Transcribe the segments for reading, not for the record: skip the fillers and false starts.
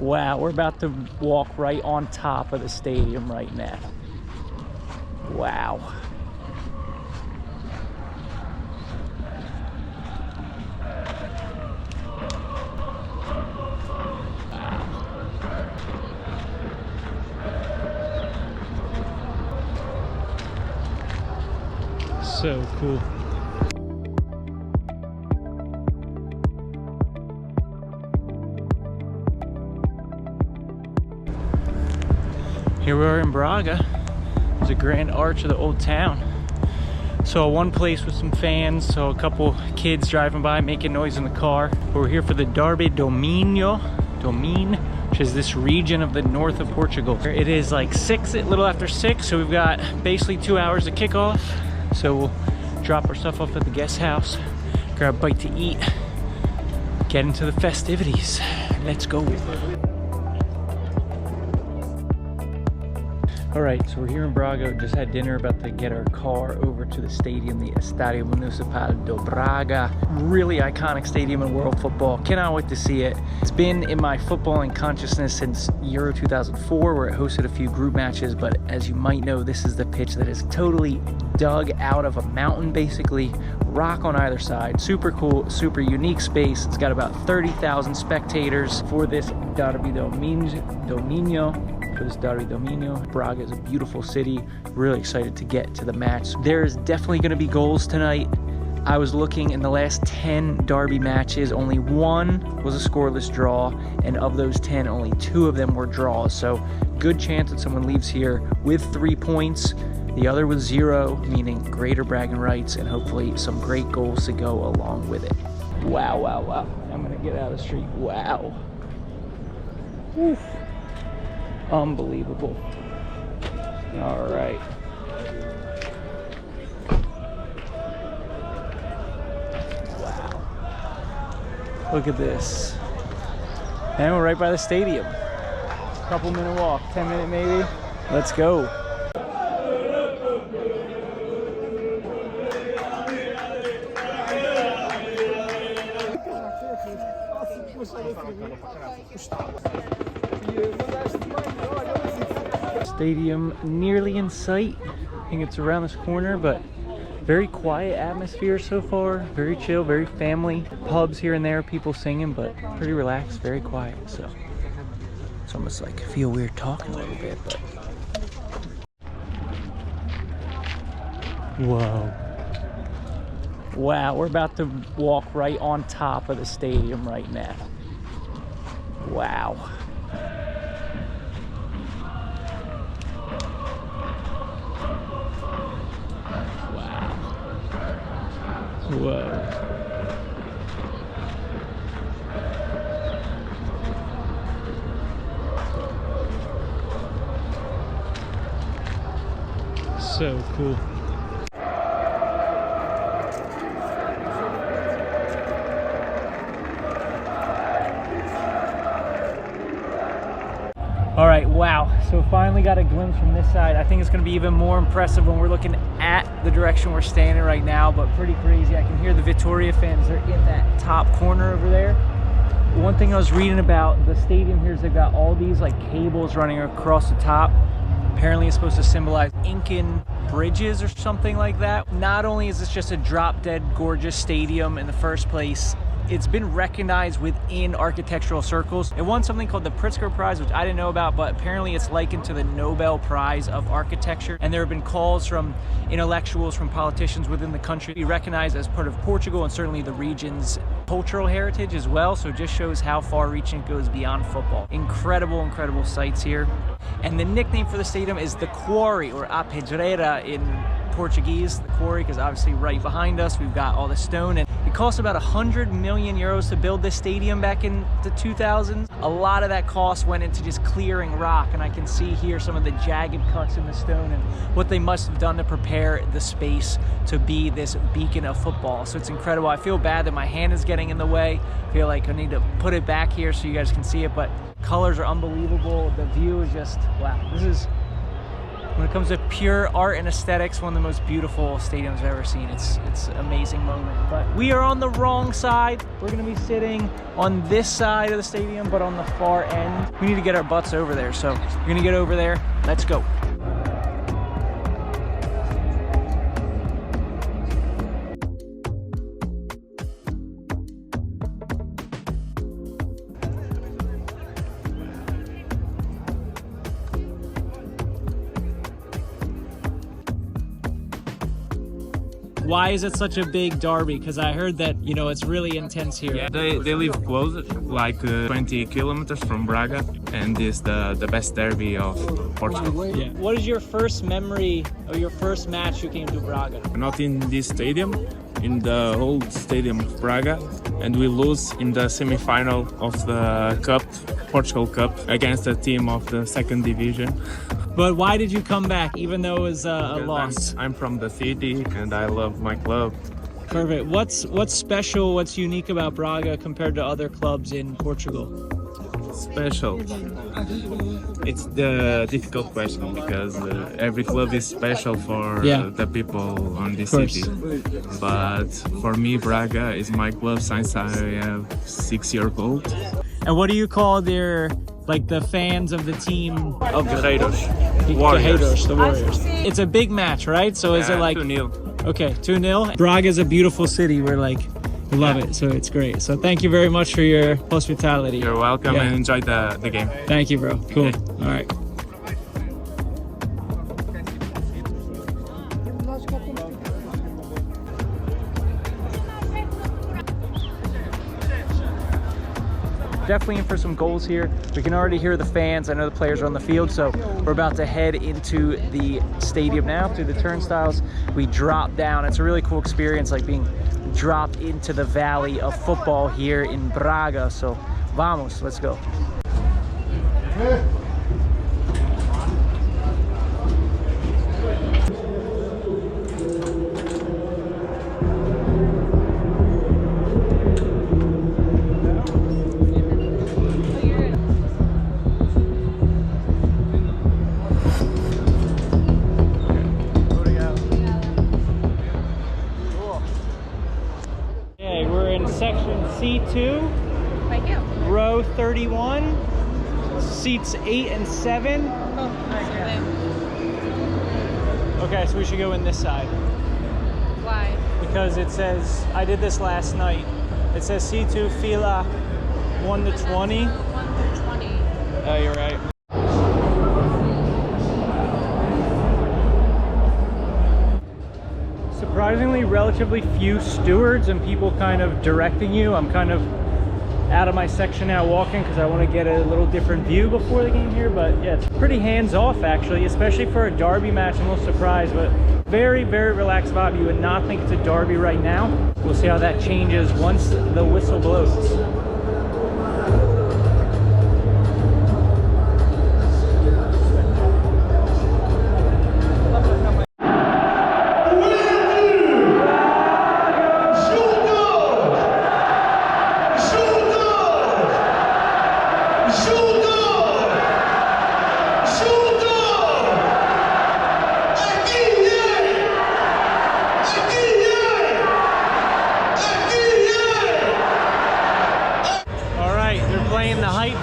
Wow, we're about to walk right on top of the stadium right now. Wow. So cool. Here we are in Braga. There's a grand arch of the old town. So one place with some fans, so a couple kids driving by making noise in the car. We're here for the Derbi do Minho, which is this region of the north of Portugal. It is like a little after 6, so we've got basically 2 hours to kick off. So we'll drop our stuff off at the guest house, grab a bite to eat, get into the festivities. Let's go. All right, so we're here in Braga. Just had dinner, about to get our car over to the stadium, the Estadio Municipal de Braga. Really iconic stadium in world football. Cannot wait to see it. It's been in my footballing consciousness since Euro 2004, where it hosted a few group matches, but as you might know, this is the pitch that is totally dug out of a mountain, basically. Rock on either side. Super cool, super unique space. It's got about 30,000 spectators for this Derbi do Minho. This Derbi do Minho. Braga is a beautiful city. Really excited to get to the match. There's definitely going to be goals tonight. I was looking in the last 10 Derby matches, only one was a scoreless draw, and of those 10, only 2 of them were draws. So good chance that someone leaves here with 3 points, the other with 0, meaning greater bragging rights, and hopefully some great goals to go along with it. Wow, wow, wow. I'm gonna get out of the street. Wow. Woo. Unbelievable. All right. Wow. Look at this. And we're right by the stadium. Couple minute walk, 10 minute maybe. Let's go. Stadium nearly in sight. I think it's around this corner, but very quiet atmosphere so far. Very chill, very family. Pubs here and there, people singing, but pretty relaxed, very quiet. So it's almost like I feel weird talking a little bit, but whoa. Wow, we're about to walk right on top of the stadium right now. Wow. Whoa. So cool. All right, wow. So finally got a glimpse from this side. I think it's gonna be even more impressive when we're looking at the direction we're standing right now, but pretty crazy. I can hear the Vitoria fans. They're in that top corner over there. One thing I was reading about the stadium here is they've got all these like cables running across the top. Apparently it's supposed to symbolize Incan bridges or something like that. Not only is this just a drop dead gorgeous stadium in the first place, it's been recognized within architectural circles. It won something called the Pritzker Prize, which I didn't know about, but apparently it's likened to the Nobel Prize of Architecture. And there have been calls from intellectuals, from politicians within the country to be recognized as part of Portugal and certainly the region's cultural heritage as well. So it just shows how far-reaching it goes beyond football. Incredible, incredible sights here. And the nickname for the stadium is the Quarry, or a pedreira in Portuguese, the quarry, because obviously right behind us we've got all the stone, and it cost about 100 million euros to build this stadium back in the 2000s. A lot of that cost went into just clearing rock, and I can see here some of the jagged cuts in the stone and what they must have done to prepare the space to be this beacon of football. So it's incredible. I feel bad that my hand is getting in the way. I feel like I need to put it back here so you guys can see it, but colors are unbelievable. The view is just, wow. This is When it comes to pure art and aesthetics, one of the most beautiful stadiums I've ever seen. It's an amazing moment. But we are on the wrong side. We're gonna be sitting on this side of the stadium, but on the far end. We need to get our butts over there. So we're gonna get over there. Let's go. Why is it such a big derby? Because I heard that, you know, it's really intense here. Yeah, they live close, like 20 kilometers from Braga, and it's the best derby of Portugal. Yeah. What is your first memory or your first match you came to Braga? Not in this stadium, in the old stadium of Braga, and we lose in the semi-final of the Cup, Portugal Cup, against a team of the second division. But why did you come back, even though it was a loss? I'm from the city and I love my club. Perfect. What's special, what's unique about Braga compared to other clubs in Portugal? Special. It's the difficult question because every club is special for the people on this city. But for me, Braga is my club since I have 6 years old. And what do you call their, like the fans of the team? Of Guerreiros. Warriors. The Warriors. It's a big match, right? So is it like 2-0? Okay, 2-0. Braga is a beautiful city. We're like, we love it. So it's great. So thank you very much for your hospitality. You're welcome and enjoy the game. Thank you, bro. Cool. Okay. All right. Definitely in for some goals here. We can already hear the fans. I know the players are on the field, so we're about to head into the stadium now through the turnstiles. We drop down. It's a really cool experience, like being dropped into the valley of football here in Braga. So vamos, let's go. C2, row 31, seats 8 and 7. Okay, so we should go in this side. Why? Because it says, I did this last night. It says C2 fila 1 to 20. 1 to 20. Oh, you're right. Surprisingly, relatively few stewards and people kind of directing you. I'm kind of out of my section now walking because I want to get a little different view before the game here. But yeah, it's pretty hands-off actually, especially for a derby match. I'm a little surprised, but very, very relaxed vibe. You would not think it's a derby right now. We'll see how that changes once the whistle blows.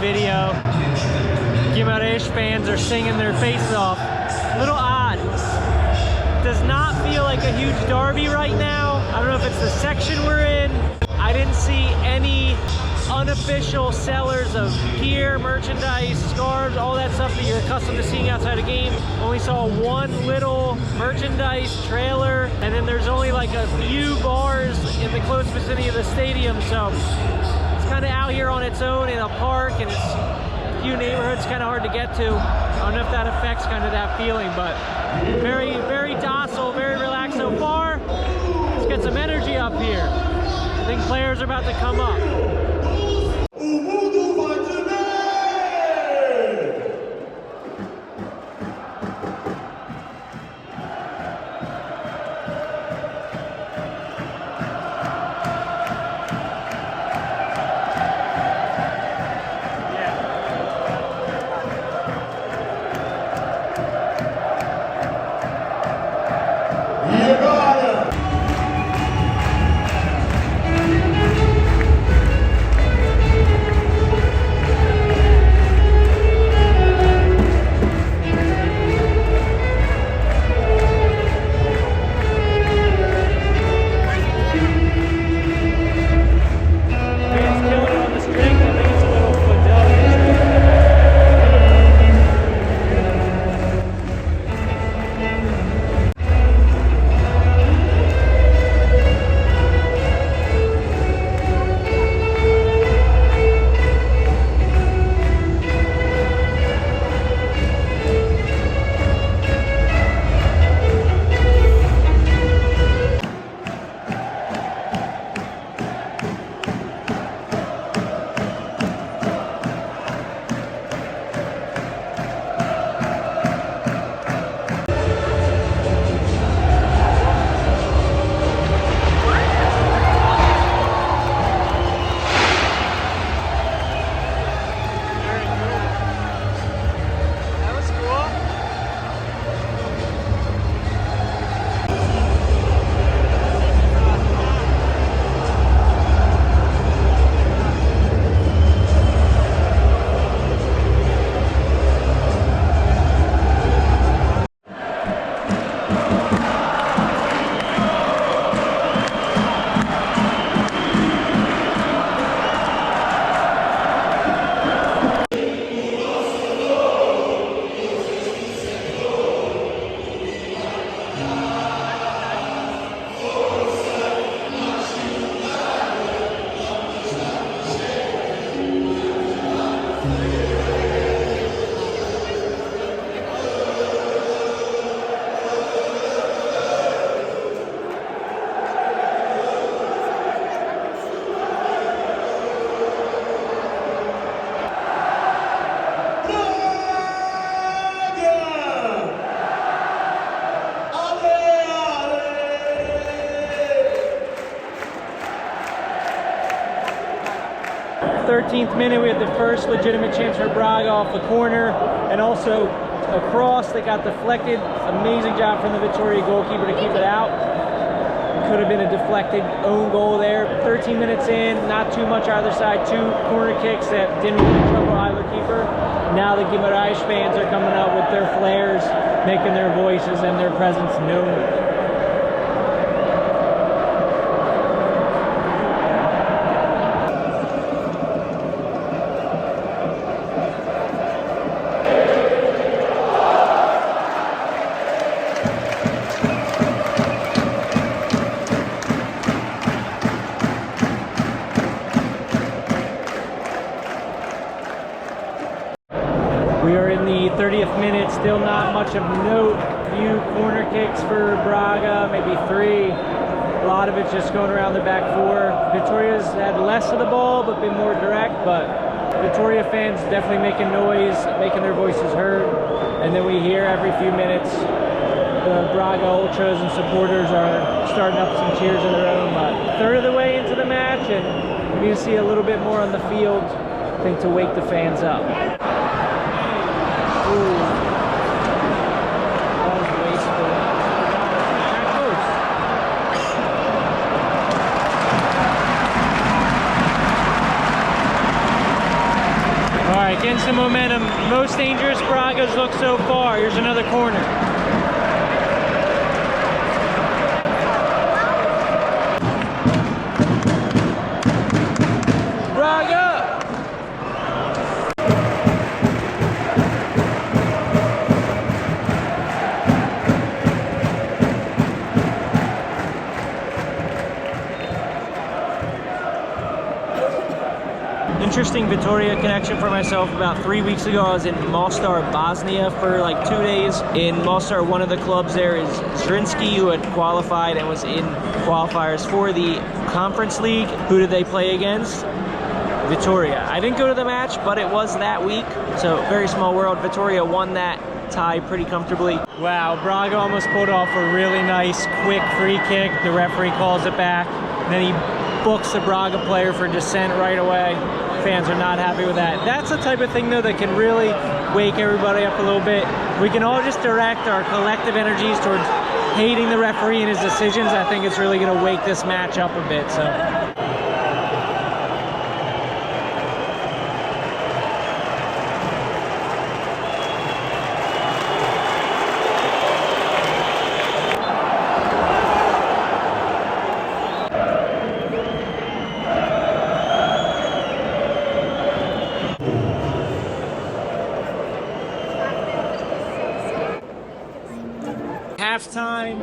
Video. Guimaraes fans are singing their faces off. A little odd. Does not feel like a huge derby right now. I don't know if it's the section we're in. I didn't see any unofficial sellers of gear, merchandise, scarves, all that stuff that you're accustomed to seeing outside a game. Only saw one little merchandise trailer, and then there's only like a few bars in the close vicinity of the stadium. So kind of out here on its own in a park, and it's a few neighborhoods kind of hard to get to. I don't know if that affects kind of that feeling, but very, very docile, very relaxed so far. Let's get some energy up here. I think players are about to come up. 13th minute, we had the first legitimate chance for Braga off the corner, and also a cross that got deflected. Amazing job from the Vitoria goalkeeper to keep it out. Could have been a deflected own goal there. 13 minutes in, not too much either side. 2 corner kicks that didn't really trouble either keeper. Now the Guimaraes fans are coming up with their flares, making their voices and their presence known. We are in the 30th minute, still not much of note. Few corner kicks for Braga, maybe 3. A lot of it's just going around the back 4. Vitoria's had less of the ball, but been more direct, but Vitoria fans definitely making noise, making their voices heard. And then we hear every few minutes the Braga ultras and supporters are starting up some cheers of their own. But third of the way into the match, and we see a little bit more on the field, I think, to wake the fans up. Ooh. That was wasteful. All right, getting some momentum. Most dangerous Braga's look so far. Here's another corner. Braga! Interesting Vitoria connection for myself. About 3 weeks ago, I was in Mostar, Bosnia for like 2 days. In Mostar, one of the clubs there is Zrinski, who had qualified and was in qualifiers for the Conference League. Who did they play against? Vitoria. I didn't go to the match, but it was that week. So very small world. Vitoria won that tie pretty comfortably. Wow, Braga almost pulled off a really nice, quick free kick. The referee calls it back. Then he books the Braga player for dissent right away. Fans are not happy with that. That's the type of thing, though, that can really wake everybody up a little bit. We can all just direct our collective energies towards hating the referee and his decisions. I think it's really going to wake this match up a bit. So. Halftime,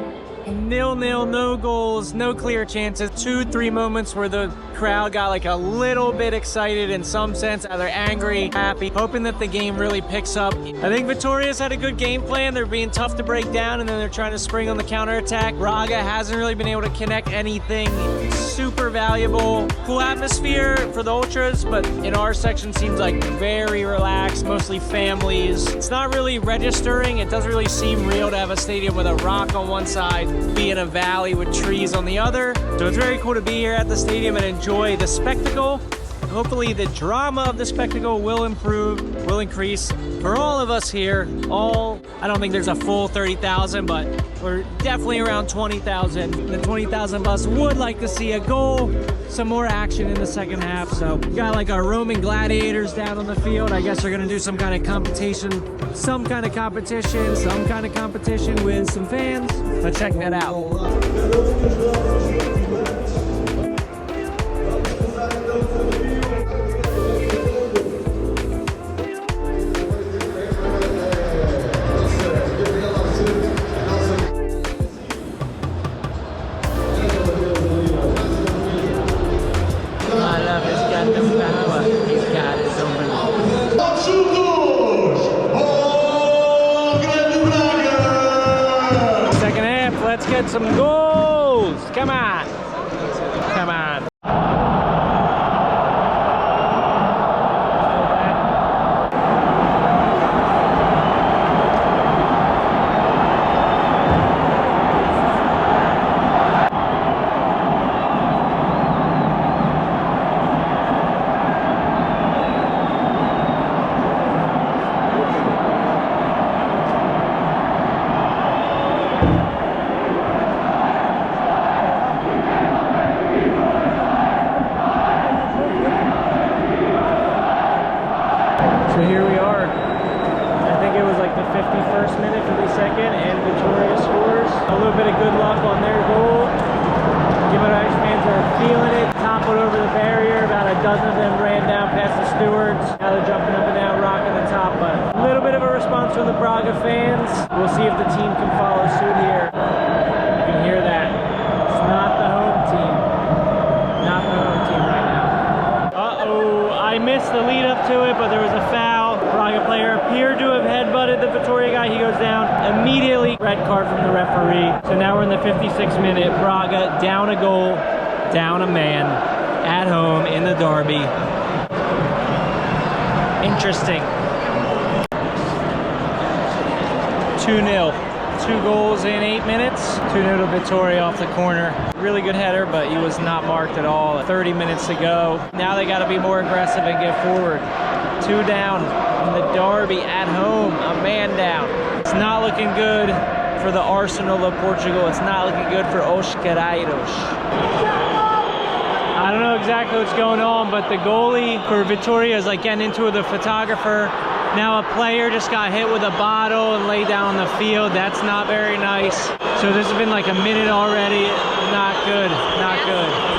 0-0, no goals, no clear chances. 2-3 moments where the crowd got like a little bit excited in some sense, either angry, happy, hoping that the game really picks up. I think Vitoria's had a good game plan. They're being tough to break down, and then they're trying to spring on the counterattack. Braga hasn't really been able to connect anything super valuable. Cool atmosphere for the ultras, but in our section seems like very relaxed, mostly families. It's not really registering. It doesn't really seem real to have a stadium with a rock on one side, be in a valley with trees on the other. So it's very cool to be here at the stadium and enjoy the spectacle. Hopefully the drama of the spectacle will improve, will increase for all of us here. I don't think there's a full 30,000, but we're definitely around 20,000. The 20,000 of us would like to see a goal, some more action in the second half. So we got like our Roman gladiators down on the field. I guess they're gonna do some kind of competition, with some kind of competition with some fans. Let's check that out. Second half, let's get some goals. Come on. Come on. So here we are. I think it was like the 51st minute, 52nd, and Vitoria scores. A little bit of good luck on their goal. Guimaraes fans are feeling it. Toppled over the barrier. About a dozen of them ran down past the stewards. Now they're jumping up and down, rocking the top. But a little bit of a response from the Braga fans. We'll see if the team can follow suit here. You can hear that. It's not the home team. Not the home team right now. Uh-oh. I missed the lead up to it, but there was a foul. Braga player appeared to have headbutted the Vitoria guy. He goes down immediately. Red card from the referee. So now we're in the 56th minute. Braga down a goal, down a man, at home in the Derby. Interesting. 2-0. 2 goals in 8 minutes. 2-0 to Vitoria off the corner. Really good header, but he was not marked at all. 30 minutes to go. Now they got to be more aggressive and get forward. 2 down in the Derby at home. A man down. It's not looking good for the Arsenal of Portugal. It's not looking good for Os Carreiros. I don't know exactly what's going on, but the goalie for Vitoria is like getting into the photographer. Now a player just got hit with a bottle and laid down on the field. That's not very nice. So this has been like a minute already. Not good, not good.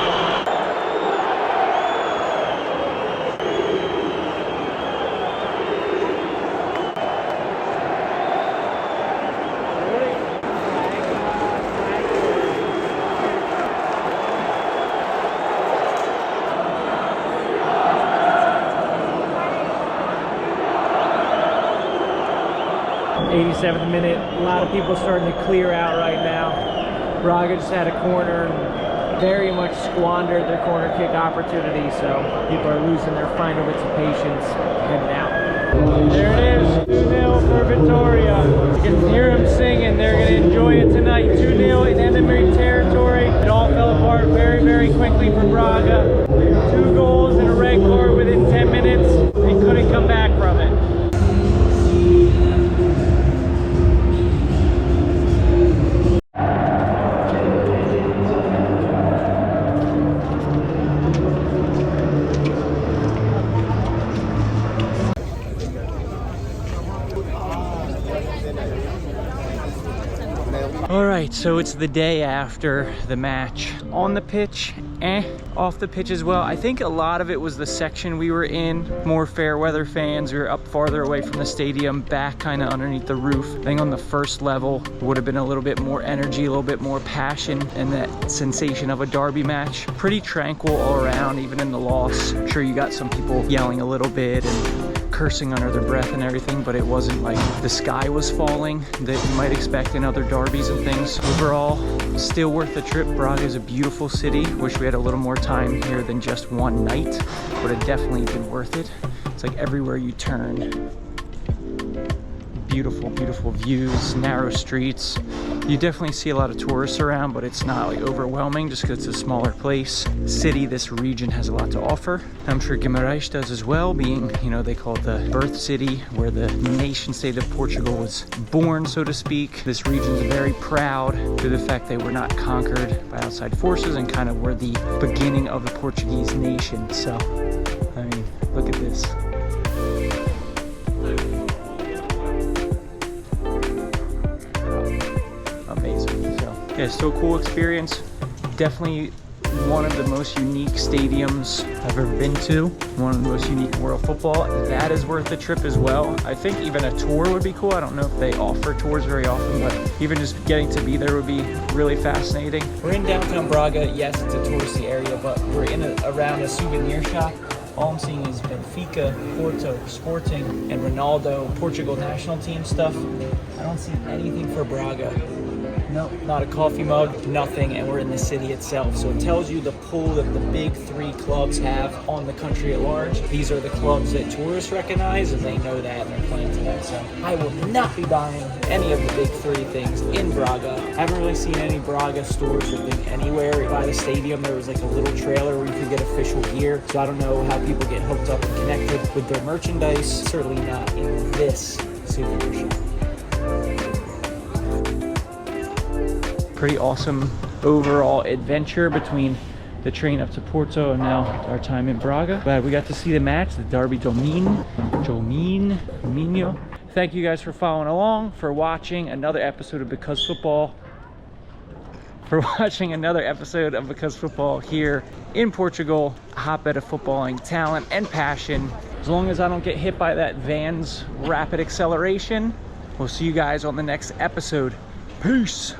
'87th minute, a lot of people starting to clear out right now. Braga just had a corner and very much squandered their corner kick opportunity, so people are losing their final bits of patience, heading out. There it is, 2-0 for Vitoria. You can hear them singing, they're going to enjoy it tonight. 2-0 in enemy territory. It all fell apart very, very quickly for Braga. 2 goals and a red card within 10 minutes. They couldn't come back from it. Alright, so it's the day after the match. On the pitch, off the pitch as well. I think a lot of it was the section we were in. More fair weather fans. We were up farther away from the stadium, back kind of underneath the roof. I think on the first level would have been a little bit more energy, a little bit more passion, and that sensation of a derby match. Pretty tranquil all around, even in the loss. I'm sure you got some people yelling a little bit and cursing under their breath and everything, but it wasn't like the sky was falling that you might expect in other derbies and things. Overall, still worth the trip. Braga is a beautiful city. Wish we had a little more time here than just one night. Would have definitely been worth it. It's like everywhere you turn. Beautiful, beautiful views, narrow streets. You definitely see a lot of tourists around, but it's not like overwhelming just because it's a smaller place. City, this region has a lot to offer. I'm sure Guimaraes does as well, being, you know, they call it the birth city where the nation state of Portugal was born, so to speak. This region is very proud to the fact they were not conquered by outside forces and kind of were the beginning of the Portuguese nation. So, I mean, look at this. Yeah, still a cool experience. Definitely one of the most unique stadiums I've ever been to. One of the most unique in world football. That is worth the trip as well. I think even a tour would be cool. I don't know if they offer tours very often, but even just getting to be there would be really fascinating. We're in downtown Braga. Yes, it's a touristy area, but we're in around a souvenir shop. All I'm seeing is Benfica, Porto, Sporting, and Ronaldo, Portugal national team stuff. I don't see anything for Braga. No, not a coffee mug, nothing, and we're in the city itself. So it tells you the pull that the big 3 clubs have on the country at large. These are the clubs that tourists recognize, and they know that, and they're playing to that. So I will not be buying any of the big 3 things in Braga. I haven't really seen any Braga stores or thing anywhere. By the stadium, there was like a little trailer where you could get official gear. So I don't know how people get hooked up and connected with their merchandise. Certainly not in this souvenir shop. Pretty awesome overall adventure between the train up to Porto, and now our time in Braga. But we got to see the match, the Derbi do Minho. Thank you guys for following along, for watching another episode of Because Football. Because Football here in Portugal, a hotbed of footballing talent and passion. As long as I don't get hit by that van's rapid acceleration, we'll see you guys on the next episode. Peace.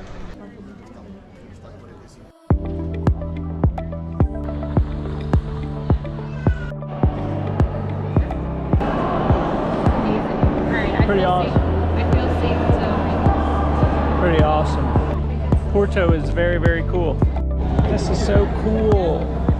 Pretty awesome. I feel safe, so. Pretty awesome. Porto is very, very cool. This is so cool.